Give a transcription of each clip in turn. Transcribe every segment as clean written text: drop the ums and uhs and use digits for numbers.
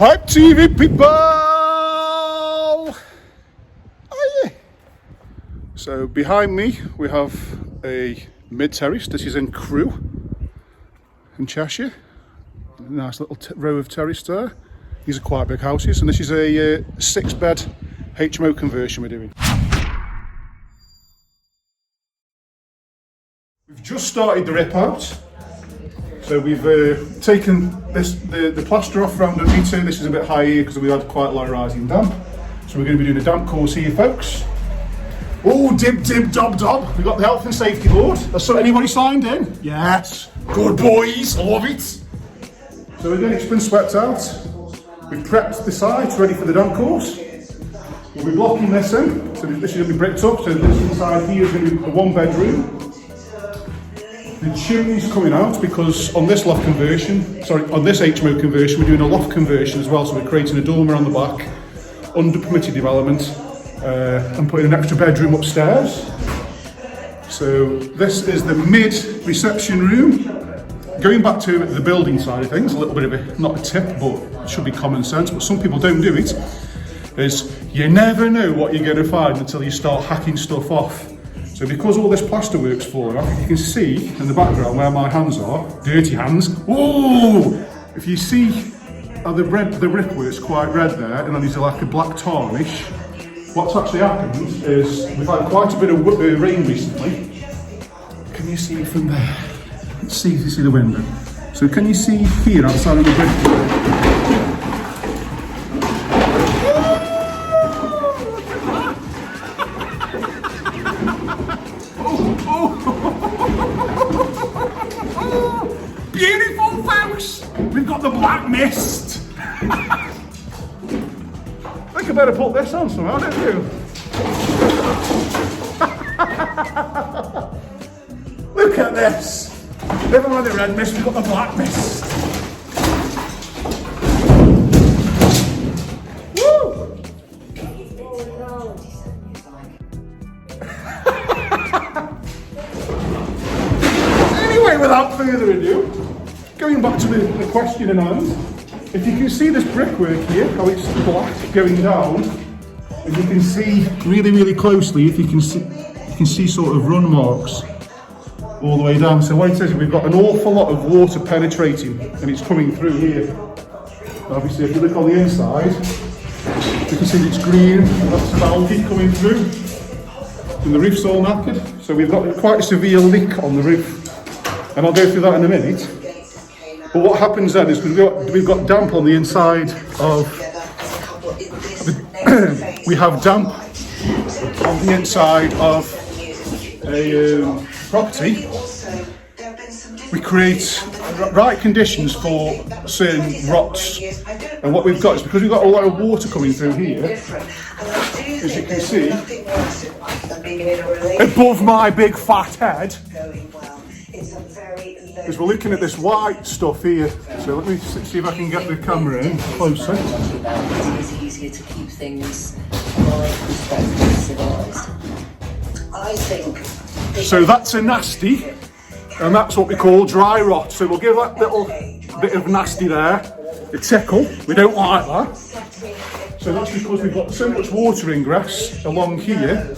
Hype TV people! Oh yeah! So behind me we have a mid-terrace. This is in Crewe, in Cheshire. Nice little row of terrace there. These are quite big houses, and this is a 6-bed HMO conversion we're doing. We've just started the rip out. So we've taken the plaster off around underneath here. This is a bit high here because we had quite a lot of rising damp. So we're going to be doing a damp course here, folks. Oh, dib dob dob. We've got the health and safety board. So anybody signed in? Yes. Good boys, I love it. So again, it's been swept out. We've prepped the sides ready for the damp course. We'll be blocking this in. So this is going to be bricked up. So this inside here is going to be a 1-bedroom. The chimney's coming out because on this loft conversion, on this HMO conversion, we're doing a loft conversion as well. So we're creating a dormer on the back, under permitted development, and putting an extra bedroom upstairs. So this is the mid-reception room. Going back to the building side of things, a little bit of a, not a tip, but it should be common sense, but some people don't do it, is you never know what you're going to find until you start hacking stuff off. So because all this plaster work's falling off, you can see in the background where my hands are, dirty hands. Ooh! If you see how the brickwork's quite red there, and then there's like a black tarnish, what's actually happened is we've had quite a bit of rain recently. Can you see from there? Let's see if you see the window. So can you see here outside of the brickwork? Beautiful, folks! We've got the black mist! I think I better put this on somehow, don't you? Look at this! Never mind the red mist, we've got the black mist! Woo! Anyway, without further ado, going back to the question in hand, if you can see this brickwork here, how it's black going down, and you can see really closely, if you can see sort of run marks all the way down. So what it says is we've got an awful lot of water penetrating, and it's coming through here. Obviously, if you look on the inside, you can see it's green, that's the algae coming through, and the roof's all knackered. So we've got quite a severe leak on the roof. And I'll go through that in a minute. But what happens then is we've got damp on the inside of, we have damp on the inside of a property. We create right conditions for certain rots. And what we've got is because we've got a lot of water coming through here, as you can see, above my big fat head, is we're looking at this white stuff here. So let me see if I can get the camera in closer. It's easier to keep things civilised. I think. So that's a nasty, and that's what we call dry rot. So we'll give that little bit of nasty there a tickle. We don't like that. So that's because we've got so much water ingress along here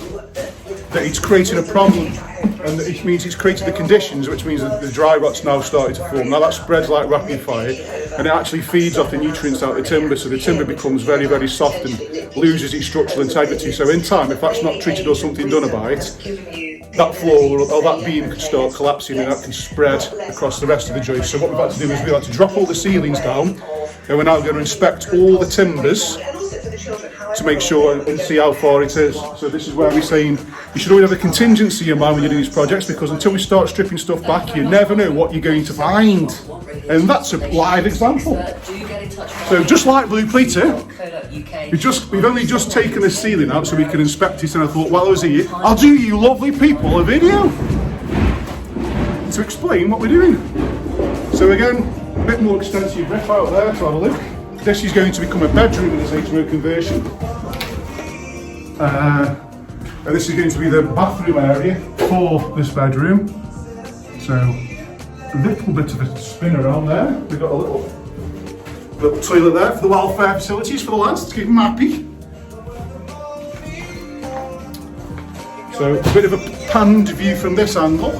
that it's creating a problem, and it means it's created the conditions, which means that the dry rot's now started to form. Now that spreads like rapid fire, and it actually feeds off the nutrients out of the timber, so the timber becomes very soft and loses its structural integrity. So in time, if that's not treated or something done about it, that floor or that beam could start collapsing, and that can spread across the rest of the joist. So what we've had to do is we've had to drop all the ceilings down, and we're now going to inspect all the timbers to make sure and see how far it is. So this is where we're saying you should always have a contingency in mind when you're doing these projects, because until we start stripping stuff back, you never know what you're going to find. And that's a live example. So just like Blue Pleater, we've only just taken the ceiling out so we can inspect it, and I thought while I was here, I'll do you lovely people a video to explain what we're doing. So again, a bit more extensive rip out there to have a look. This is going to become a bedroom in this HMO conversion. And this is going to be the bathroom area for this bedroom. So a little bit of a spin around there. We've got a little Little toilet there for the welfare facilities for the lads to keep them happy. So a bit of a panned view from this angle.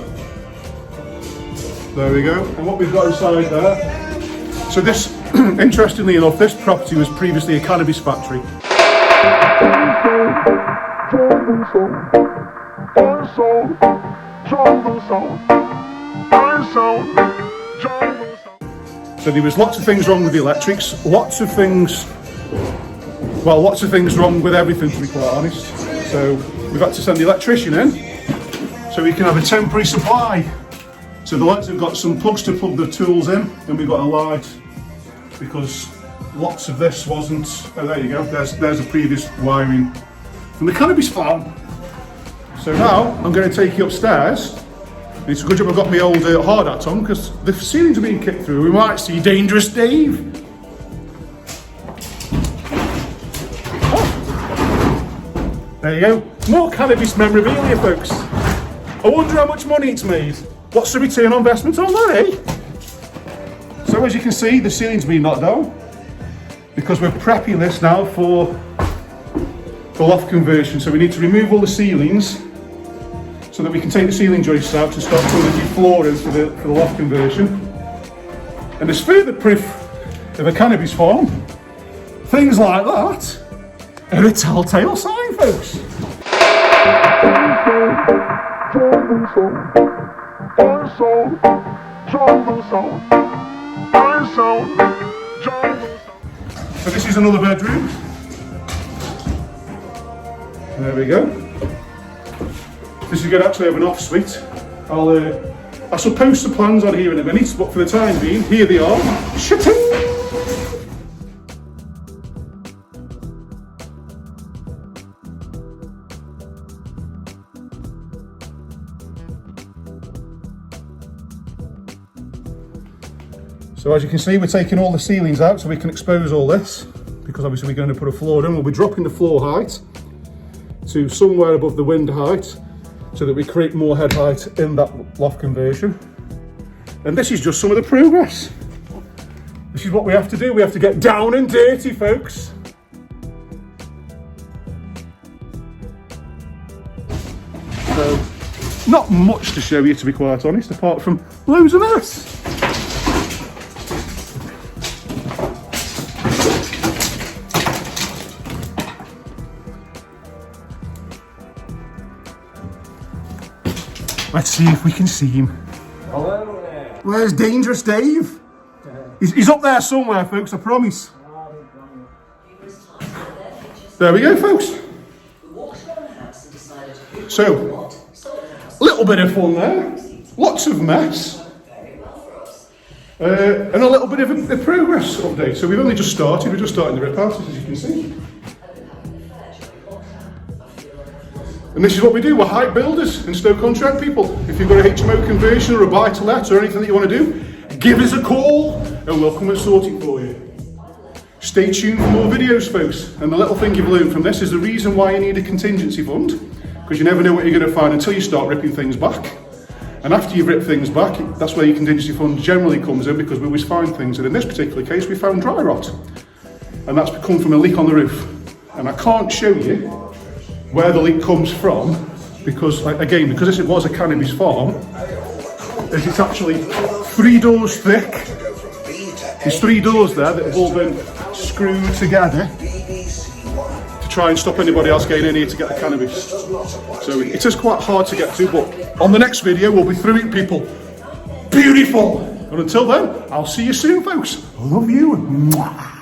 There we go. And what we've got inside there. So this, interestingly enough, this property was previously a cannabis factory. So there was lots of things wrong with the electrics, lots of things wrong with everything, to be quite honest. So we've had to send the electrician in so we can have a temporary supply. So the lads have got some plugs to plug the tools in, and we've got a light because lots of this wasn't. Oh, there you go. There's a previous wiring from the cannabis farm. So now I'm going to take you upstairs. And it's a good job I've got my old hard hat on because the ceilings are being kicked through. We might see Dangerous Dave. Oh. There you go. More cannabis memorabilia, folks. I wonder how much money it's made. What's the return on investment on that, eh? So as you can see, the ceiling's been knocked down because we're prepping this now for the loft conversion. So we need to remove all the ceilings so that we can take the ceiling joists out to start putting the new floor in for the loft conversion. And there's further proof of a cannabis farm. Things like that are a telltale sign, folks. So this is another bedroom. There we go. This is going to actually have an off suite. I shall post the plans on here in a minute, but for the time being, here they are. Shitting! So as you can see, we're taking all the ceilings out so we can expose all this, because obviously we're going to put a floor in. We'll be dropping the floor height to somewhere above the wind height so that we create more head height in that loft conversion. And this is just some of the progress. This is what we have to do. We have to get down and dirty, folks. So, not much to show you, to be quite honest, apart from loads of mess. Let's see if we can see him. Hello there. Where's Dangerous Dave? He's up there somewhere, folks, I promise. There we go, folks. So, a little bit of fun there. Lots of mess. And a little bit of a progress update. So we've only just started. We're just starting the rip houses, as you can see. And this is what we do, we're hype builders and Stoke contract people. If you've got a HMO conversion or a buy to let or anything that you want to do, give us a call and we'll come and sort it for you. Stay tuned for more videos, folks. And the little thing you've learned from this is the reason why you need a contingency fund, because you never know what you're going to find until you start ripping things back. And after you've ripped things back, that's where your contingency fund generally comes in, because we always find things. And in this particular case, we found dry rot. And that's come from a leak on the roof. And I can't show you where the leak comes from, because again, because this was a cannabis farm, it's actually 3 doors thick. There's 3 doors there that have all been screwed together to try and stop anybody else getting in here to get the cannabis. So it is quite hard to get to, but on the next video we'll be through it, people. Beautiful! And until then, I'll see you soon, folks. I love you. Mwah.